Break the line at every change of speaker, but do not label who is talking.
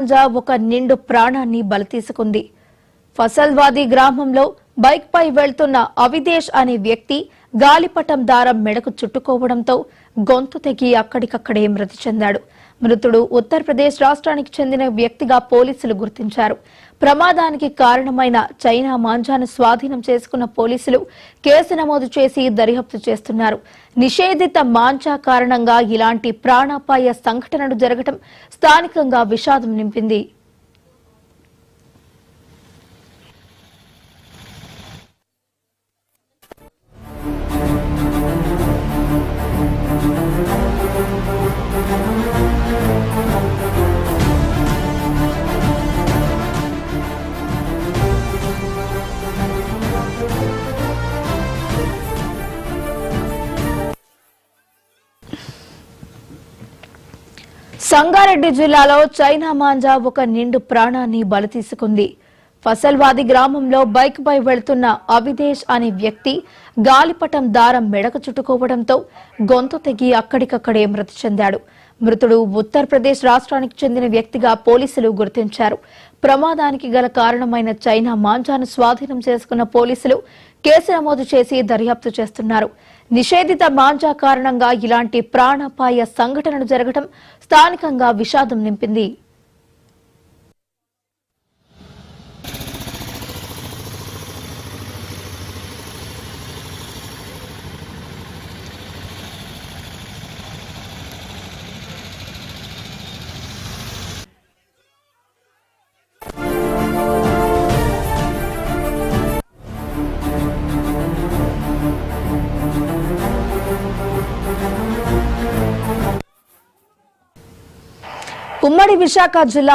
ఒక నిండు ప్రాణాన్ని బలితీసుకుంది. ఫసల్వాది గ్రామంలో బైక్ పై వెళ్తున్న అవిదేశ్ అనే వ్యక్తి గాలిపటం దారం మెడకు చుట్టుకోవడంతో గొంతు తెగి అక్కడికక్కడే మృతి చెందాడు. మృతుడు ఉత్తరప్రదేశ్ రాష్ట్రానికి చెందిన వ్యక్తిగా పోలీసులు గుర్తించారు. ప్రమాదానికి కారణమైన చైనా మాంజాను స్వాధీనం చేసుకున్న పోలీసులు కేసు నమోదు చేసి దర్యాప్తు చేస్తున్నారు. నిషేధిత మాంజా కారణంగా ఇలాంటి ప్రాణాపాయ సంఘటనలు జరగడం స్థానికంగా విషాదం నింపింది. సంగారెడ్డి జిల్లాలో చైనా మాంజా ఒక నిండు ప్రాణాన్ని బలితీసుకుంది. ఫసల్వాది గ్రామంలో బైక్ పై వెళ్తున్న అవిదేశ్ అనే వ్యక్తి గాలిపటం దారం మెడకు చుట్టుకోవడంతో గొంతు తెగి అక్కడికక్కడే మృతి చెందాడు. మృతుడు ఉత్తరప్రదేశ్ రాష్ట్రానికి చెందిన వ్యక్తిగా పోలీసులు గుర్తించారు. ప్రమాదానికి గల కారణమైన చైనా మాంజాను స్వాధీనం చేసుకున్న పోలీసులు కేసు నమోదు చేసి దర్యాప్తు చేస్తున్నారు. నిషేధిత మాంజా కారణంగా ఇలాంటి ప్రాణాపాయ సంఘటనలు జరగడం స్థానికంగా విషాదం నింపింది. ఉమ్మడి విశాఖ జిల్లా